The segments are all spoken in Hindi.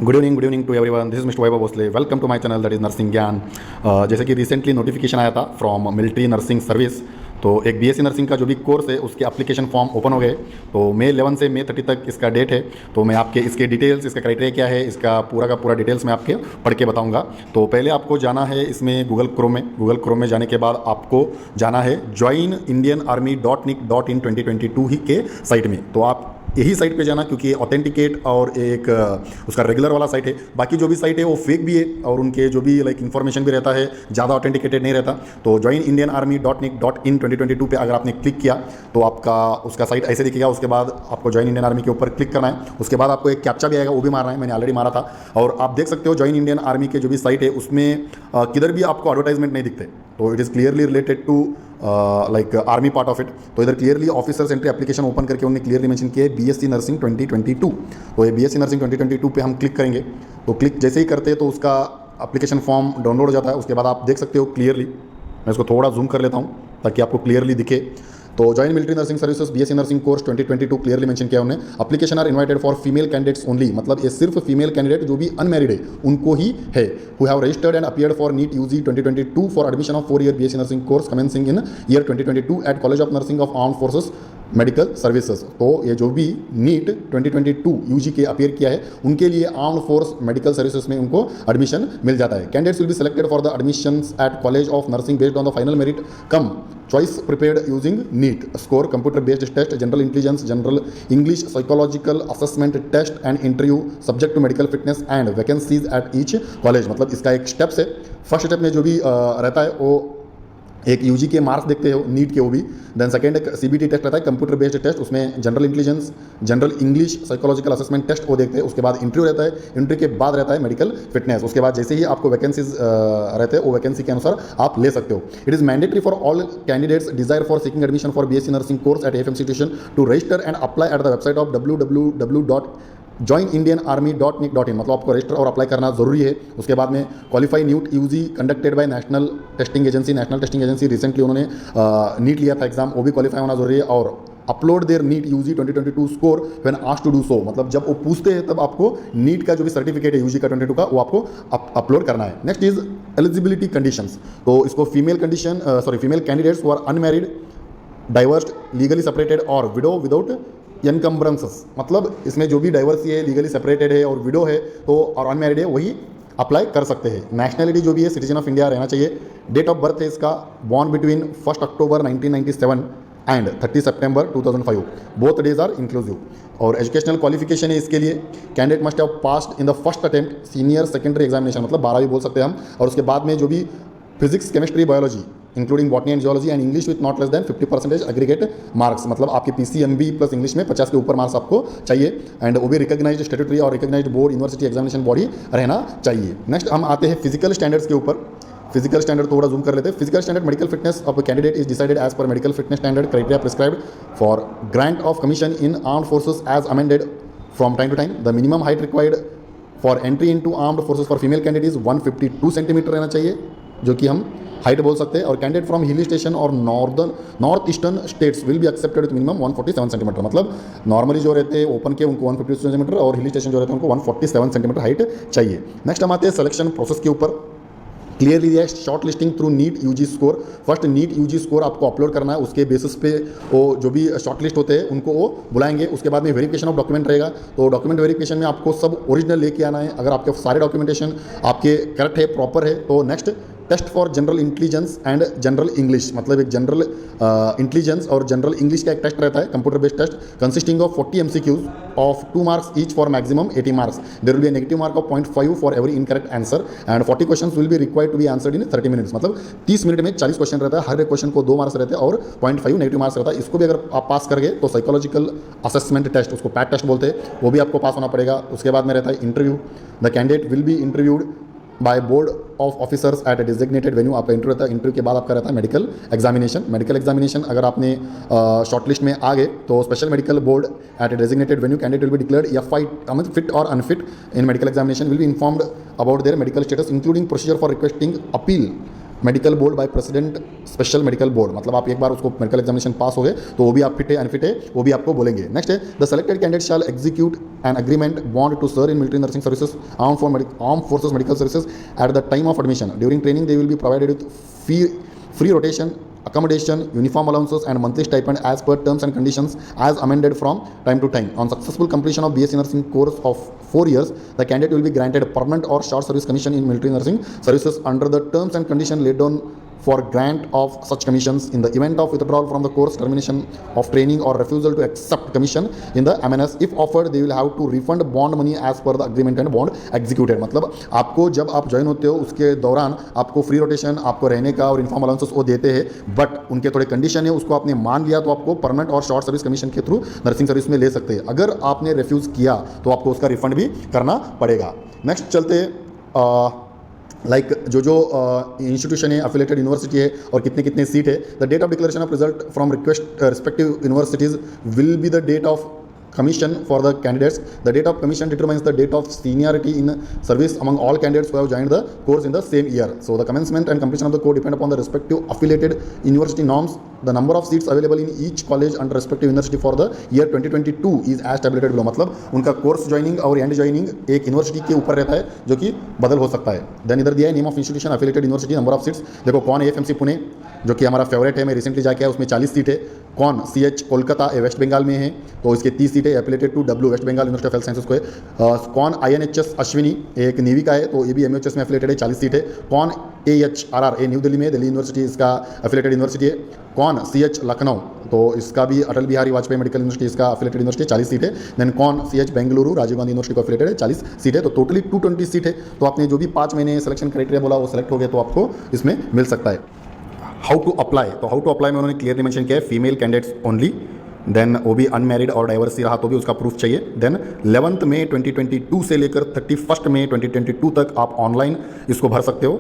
Good evening to everyone. This is mister Vaibhav Bhosale. Welcome to my channel that is nursing Gyan. जैसे कि रिसेंटली नोटिफिकेशन आया था फ्रॉम मिलिट्री नर्सिंग सर्विस, तो एक बीएससी नर्सिंग का जो भी कोर्स है उसके एप्लीकेशन फॉर्म ओपन हो गए। तो मई 11 से मई 30 तक इसका डेट है। तो मैं आपके इसके डिटेल्स, इसका क्राइटेरिया क्या है, इसका पूरा का पूरा डिटेल्स मैं आपके पढ़ के बताऊंगा। तो पहले आपको जाना है इसमें गूगल क्रोम में जाने के बाद आपको जाना है joinindianarmy.nic.in 2022 ही के साइट में। तो आप यही साइट पे जाना, क्योंकि ऑथेंटिकेट और एक उसका रेगुलर वाला साइट है। बाकी जो भी साइट है वो फेक भी है और उनके जो भी लाइक इन्फॉर्मेशन भी रहता है ज़्यादा ऑथेंटिकेटेड नहीं रहता। तो joinindianarmy.nic.in 2022 पे अगर आपने क्लिक किया तो आपका उसका साइट ऐसे दिखेगा। उसके बाद आपको ज्वाइन इंडियन आर्मी के ऊपर क्लिक करना है। उसके बाद आपको एक कैप्चा भी आएगा, वो भी मारना है। मैंने ऑलरेडी मारा था। और आप देख सकते हो ज्वाइन इंडियन आर्मी के जो भी साइट है उसमें किधर भी आपको एडवर्टाइजमेंट नहीं दिखते। तो it is clearly related to like army part of it. तो इधर clearly officers entry application open करके उन्होंने क्लियरली मेंशन किया है बीएससी नर्सिंग 2022। तो ये बीएससी नर्सिंग 2022 पे हम क्लिक करेंगे। तो क्लिक जैसे ही करते हैं तो उसका एप्लीकेशन फॉर्म डाउनलोड हो जाता है। उसके बाद आप देख सकते हो क्लियरली, मैं इसको थोड़ा जूम कर लेता हूँ ताकि आपको क्लियरली दिखे। तो join military nursing services BSc nursing course 2022 clearly mention किया उन्होंने। Application are invited for female candidates only, मतलब ये सिर्फ फीमेल कैंडिडेट जो भी अनमैरिड है उनको ही है, who have registered and appeared for NEET UG 2022 for admission of 4 year BSc nursing course commencing in year 2022 at college of nursing of armed forces medical services. तो ये जो भी नीट 2022 यूजी के अपीयर किया है उनके लिए आर्म्ड फोर्स मेडिकल सर्विसेज में उनको एडमिशन मिल जाता है। Candidates will be selected for the admissions eight college of nursing based on the final merit come choice prepared using NEET score, computer based test, general intelligence, general English, psychological assessment test and interview subject to medical fitness and vacancies at each college। मतलब इसका एक स्टेप्स है। फर्स्ट स्टेप में जो भी रहता है वो एक यूजी के मार्क्स देखते हो नीट के, वो भी। देन सेकंड एक सीबीटी टेस्ट रहता है, कंप्यूटर बेस्ड टेस्ट, उसमें general intelligence, general English, psychological assessment test वो देखते हैं। उसके बाद इंटरव्यू रहता है, इंटरव्यू के बाद रहता है मेडिकल फिटनेस। उसके बाद जैसे ही आपको वैकेंसीज रहते हैं वो वैकेंसी के अनुसार आप ले सकते हो। It is mandatory for all candidates desire for seeking admission for BSc nursing course at FM institution to register and apply at the website of www.joinindianarmy.nic.in। मतलब आपको रजिस्टर और अप्लाई करना जरूरी है। उसके बाद में qualify NEET UG conducted by National Testing Agency recently उन्होंने नीट लिया था एग्जाम, वो भी क्वालिफाई होना जरूरी है। और upload their NEET UG 2022 score when asked to do so, मतलब जब वो पूछते हैं तब आपको नीट का जो भी सर्टिफिकेट है यूजी का 22 का वो आपको अपलोड करना है। Next is eligibility conditions. तो इसको female candidates who are unmarried, divorced, legally separated और विडो विदाउट एनकम्ब्रेंसेस, मतलब इसमें जो भी डाइवर्सी है, लीगली सेपरेटेड है और विडो है तो और अनमैरिड है वही अप्लाई कर सकते हैं। नेशनलिटी जो भी है सिटीजन ऑफ इंडिया रहना चाहिए। डेट ऑफ बर्थ है इसका born between 1 October 1997 and 30 September 2005, both days are inclusive. और एजुकेशनल क्वालिफिकेशन है इसके लिए, candidate must have passed in the first attempt senior secondary examination, मतलब 12वीं बोल सकते हैं हम। और उसके बाद में जो भी physics, chemistry, biology including botany and geology and English with not less than 50% aggregate marks, मतलब आपके पीसीएमबी प्लस इंग्लिश में 50 के ऊपर मार्क्स आपको चाहिए। एंड वो भी रिकॉग्नाइज्ड स्टैट्यूटरी और recognised board university examination body रहना चाहिए। नेक्स्ट हम आते हैं फिजिकल स्टैंडर्ड्स के ऊपर। फिजिकल स्टैंडर्ड थोड़ा जूम कर लेते हैं। Physical standard medical fitness of candidate is decided as per medical fitness standard criteria prescribed for grant of commission in armed forces as amended from time to time. The minimum height required for entry into armed forces for female candidate is 152 centimetre रहना चाहिए, जो कि हम हाइट बोल सकते हैं। और कैंडिडेट फ्रॉम हिल स्टेशन और north eastern states will be accepted with minimum 147 centimetre, मतलब नॉर्मली जो रहते हैं ओपन के उनको 152 सेंटीमीटर और हिल स्टेशन जो रहते हैं उनको 147 सेंटीमीटर हाइट चाहिए। नेक्स्ट हम आते हैं सिलेक्शन प्रोसेस के ऊपर। क्लियरली दिया है shortlisting through NEET UG score. First NEET UG score आपको अपलोड करना है, उसके बेसिस पे वो जो भी शॉर्ट लिस्ट होते हैं उनको वो बुलाएंगे। उसके बाद में वेरिफिकेशन ऑफ डॉक्यूमेंट रहेगा। तो डॉक्यूमेंट वेरिफिकेशन में आपको सब ओरिजिनल लेके आना है। अगर आपके सारे डॉक्यूमेंटेशन आपके करेक्ट है, प्रॉपर है, तो next test for general intelligence and general English, मतलब एक जनरल इंटेलिजेंस और जनरल इंग्लिश का एक टेस्ट रहता है, computer based test consisting of 40 MCQs of 2 marks each for maximum 80 marks. There will be a negative mark of 0.5 for every incorrect answer and 40 questions will be required to be answered in 30 minutes, मतलब 30 मिनट में 40 क्वेश्चन रहता है। हर एक क्वेश्चन को 2 मार्क्स रहते हैं और 0.5 नेगेटिव मार्क्स रहता है। इसको भी अगर आप पास कर गए तो साइकोलॉजिकल असेसमेंट टेस्ट, उसको पैट टेस्ट बोलते हैं, वो भी आपको पास होना पड़ेगा। उसके बाद में रहता है interview. The candidate will B interviewed by board of officers at A designated venue. आपका इंटरव्यू रहता है। इंटरव्यू के बाद आपका रहता है मेडिकल एग्जामिनेशन। मेडिकल एग्जामिनेशन अगर आपने शॉर्टलिस्ट में आ गए तो special medical board at a designated venue candidate will be declared fit और unfit in medical examination will be informed about their medical status including procedure for requesting appeal medical board by president special medical board, मतलब आप एक बार उसको मेडिकल एग्जामिनेशन पास हो गए तो वो भी आप फिट है अनफिट है वो भी आपको बोलेंगे। नेक्स्ट है the selected candidate shall execute an agreement bond to serve in Military nursing Services Arm Forces Medical Services at the time of admission. During training they will be provided with free rotation, accommodation, uniform allowances and monthly stipend as per terms and conditions as amended from time to time. On successful completion of BSc nursing course of 4 years, the candidate will be granted permanent or short service commission in military nursing services under the terms and conditions laid down for grant of such commissions. In the event of withdrawal from the course, termination of training or refusal to accept commission in the MNS, if offered, they will have to refund bond money as per the agreement and bond executed. मतलब आपको जब आप ज्वाइन होते हो उसके दौरान आपको फ्री रोटेशन, आपको रहने का और इन्फॉर्म अलाउंसेस वो देते हैं, बट उनके थोड़े कंडीशन है, उसको आपने मान लिया तो आपको परमानेंट और शॉर्ट सर्विस कमीशन के थ्रू नर्सिंग सर्विस में ले सकते हैं। अगर आपने रिफ्यूज़ किया तो आपको उसका रिफंड भी करना पड़ेगा। नेक्स्ट चलते लाइक जो इंस्टीट्यूशन है, एफिलिएटेड यूनिवर्सिटी है और कितने कितने सीट है। The date of declaration of result from respective universities will be the date of commission for the candidates. The date of commission determines the date of seniority in service among all candidates who have joined the course in the same year. So the commencement and completion of the course depend upon the respective affiliated university norms. The number of seats available in each college under respective university for the year 2022 is as tabulated below. मतलब उनका कोर्स ज्वाइनिंग और एंड ज्वाइनिंग एक यूनिवर्सिटी के ऊपर रहता है जो कि बदल हो सकता है। देन इधर दिया है name of institution, affiliated university, number of seats. देखो कौन है एफएमसी पुणे जो कि हमारा फेवरेट है, मैं रिसेंटली जाके आया, उसमें 40 सीट है। कौन सीएच कोलकाता ए वेस्ट बंगाल में है तो इसके 30 सीटें affiliated to W West Bengal University of Health Sciences को है। कौन आईएनएचएस अश्विनी एक नेवी का है तो ये भी एमएचएस में एफिलिएटेड है, 40 सीट है। कौन एएचआरआर ए न्यू दिल्ली में, दिल्ली यूनिवर्सिटी इसका एफिलिएटेड यूनिवर्सिटी है। कौन सीएच लखनऊ तो इसका भी अटल बिहारी वाजपेयी मेडिकल यूनिवर्सिटी इसका एफिलिएटेड यूनिवर्सिटी, 40 सीट है। देन कौन सीएच बेंगलुरु राजीव गांधी यूनिवर्सिटी को एफिलिएटेड है, 40 सीट है। तो टोटली 220 सीट है। तो आपने जो भी 5 महीने सिलेक्शन क्राइटेरिया बोला वो सेलेक्ट हो गए तो आपको इसमें मिल सकता है। हाउ टू अप्लाई, तो हाउ टू अप्लाई में उन्होंने क्लियरली मेंशन किया है फीमेल कैंडिडेट्स ओनली। देन वो भी अनमैरिड और डाइवर्सी रहा तो भी उसका प्रूफ चाहिए। देन 11 मई 2022 से लेकर 31 मई 2022 तक आप ऑनलाइन इसको भर सकते हो।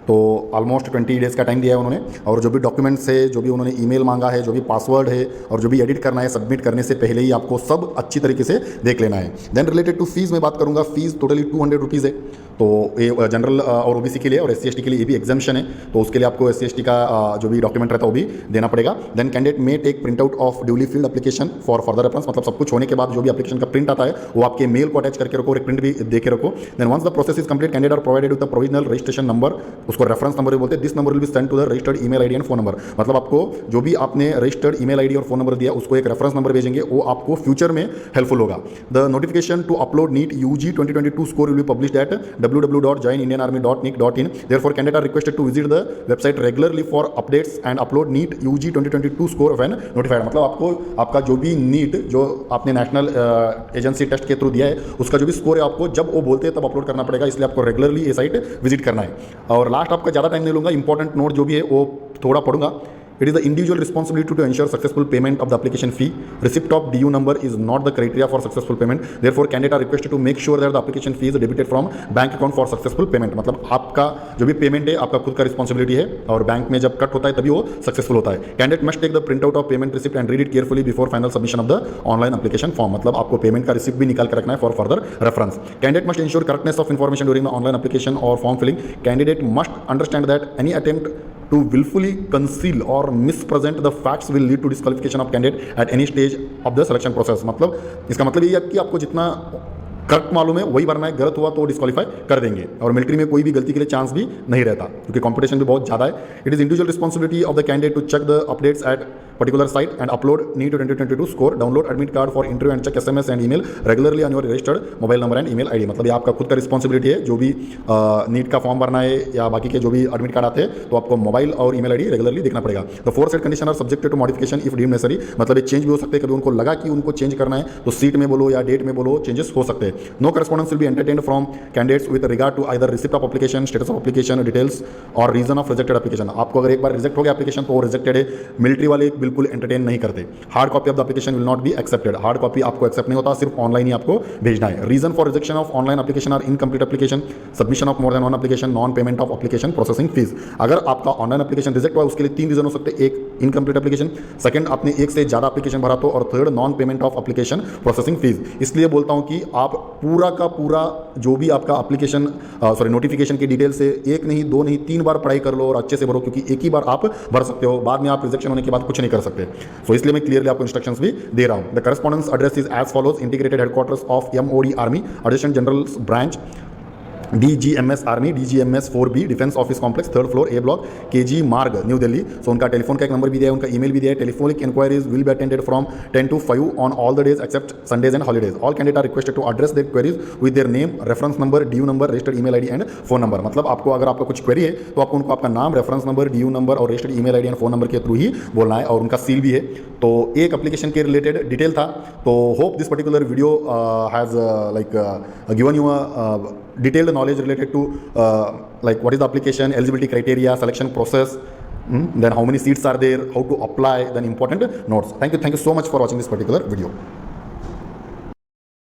तो ऑलमोस्ट 20 डेज़ का टाइम दिया है उन्होंने। और जो भी डॉक्यूमेंट्स है, जो भी उन्होंने ईमेल मांगा है, जो भी पासवर्ड है और जो भी एडिट करना है सबमिट करने से पहले ही आपको सब अच्छी तरीके से देख लेना है। देन रिलेटेड टू फीस में बात करूंगा, फीस टोटली 200 रुपीज़ है। तो ये जनरल और ओबीसी के लिए और एससी एसटी के लिए ये भी एग्जाम्शन है, तो उसके लिए आपको एससी एसटी का जो भी डॉक्यूमेंट रहता है वो भी देना पड़ेगा। Then candidate may take print out of duly filled application for further reference, मतलब सब कुछ होने के बाद जो भी एप्लीकेशन का प्रिंट आता है वो आपके मेल को अटैच करके रखो और एक प्रिंट भी दे के रखो। Then once the process is complete candidate are provided with the provisional registration number, उसको रेफरेंस नंबर भी बोलते हैं। This number will be send to the registered email ID and phone number, मतलब आपको जो भी आपने रजिस्टर्ड ईमेल आईडी और फोन नंबर दिया उसको एक रेफरेंस नंबर भेजेंगे, वो आपको फ्यूचर में हेल्पफुल होगा। The notification to upload NEET UG 2022 score will be published at www.joinindianarmy.nic.in. Therefore, candidates are requested to visit the website regularly for updates and upload NEET UG 2022 score when notified. मतलब आपको आपका जो भी नीट जो आपने नेशनल एजेंसी टेस्ट के थ्रू दिया है उसका जो भी स्कोर है आपको जब वो बोलते हैं तब अपलोड करना पड़ेगा, इसलिए आपको रेगुलरली ये साइट विजिट करना है। और लास्ट आपका ज़्यादा टाइम नहीं लूँगा, इंपॉर्टेंट नोट जो भी है वो थोड़ा पढ़ूंगा। It is the individual responsibility to ensure successful payment of the application fee. Receipt of DU number is not the criteria for successful payment. Therefore, candidates are requested to make sure that the application fee is debited from bank account for successful payment. मतलब आपका जो भी पेमेंट है आपका खुद का रिस्पॉन्सिबिलिटी है और बैंक में जब कट होता है तभी वो सक्सेसफुल होता है। Candidate must take the print out of payment receipt and read it carefully before final submission of the online application form, मतलब आपको पेमेंट का रिसिप्ट भी निकाल कर रखना है for further reference. Candidate must ensure correctness of information during the online application और form filling. Candidate must understand that any attempt to willfully conceal or mispresent the facts will lead to disqualification of candidate at any stage of the selection process। मतलब इसका मतलब ये है कि आपको जितना करेक्ट मालूम है वही भरना है, गलत हुआ तो डिस्क्वालीफाई कर देंगे। और मिलिट्री में कोई भी गलती के लिए चांस भी नहीं रहता क्योंकि कंपटीशन भी बहुत ज़्यादा है। It is individual responsibility of the candidate to check the updates at particular site and upload NEET 2022 score, download admit card for interview and check SMS and email regularly on your registered mobile number and email ID. मतलब ये आपका खुद का रिस्पॉन्सिबिलिटी है, जो भी नीट का फॉर्म भरना है या बाकी के जो भी एडमिट कार्ड आते हैं तो आपको मोबाइल और ईमेल आईडी रेगुलरली देखना पड़ेगा। The foresaid condition are subjected to modification if deemed necessary, मतलब ये चेंज भी हो सकते हैं, कभी उनको लगा कि उनको चेंज करना है तो सीट में बोलो या डेट में बोलो चेंजेस हो सकते हैं। No correspondence be entertained from candidates with regard to either receipt of application, status of application, details or reason of rejected application। आपको अगर एक बार रिजेक्ट हो गया एप्लीकेशन तो वो रिजेक्टेड है, मिलिट्री वाले बिल्कुल एंटरटेन नहीं करते। Hard copy of the application will not be accepted, hard copy आपको एक्सेप्ट नहीं होता, सिर्फ ऑनलाइन ही आपको भेजना है। Reason for rejection of online application are incomplete application, submission of more than one application, non payment of application processing fees. अगर आपका ऑनलाइन एप्लीकेशन रिजेक्ट हुआ उसके लिए 3 रीजन हो सकते हैं, एक इनकम्प्लीट एप्लीकेशन, सेकंड आपने एक से ज़्यादा एप्लीकेशन भरा तो, और third non payment of application processing fees. इसलिए बोलता हूँ कि आप पूरा का पूरा जो भी आपका एप्लीकेशन नोटिफिकेशन की डिटेल से एक नहीं, दो नहीं, 3 बार पढ़ाई कर लो और अच्छे से भरो, क्योंकि एक ही बार आप भर सकते हो, बाद में आप रिजेक्शन होने के बाद कुछ नहीं कर सकते। सो इसलिए मैं क्लियरली आपको इंस्ट्रक्शंस भी दे रहा हूँ। The correspondence address is as follows: integrated headquarters of MOD army, additional general branch, DGMS army, DGMS 4B defence office complex, 3rd floor, A block, KG Marg, New Delhi. So उनका टेलीफोन का एक नंबर भी दिया है, उनका ईमेल भी दिया है। Telephonic enquiries will be attended from 10 to 5 on all the days except Sundays and holidays. All candidate are requested to address their queries with their name, reference number, DU number, registered email ID and phone number. मतलब आपको अगर आपका कुछ क्वेरी है तो आपको उनको आपका नाम, रेफरेंस नंबर, DU नंबर और registered email ID and phone number के थ्रू ही बोलना है, और उनका सील भी है। तो एक एप्लीकेशन के रिलेटेड डिटेल था। तो hope this particular video has given you a detailed knowledge related to like what is the application, eligibility criteria, selection process, then how many seats are there, how to apply, then important notes. Thank you so much for watching this particular video.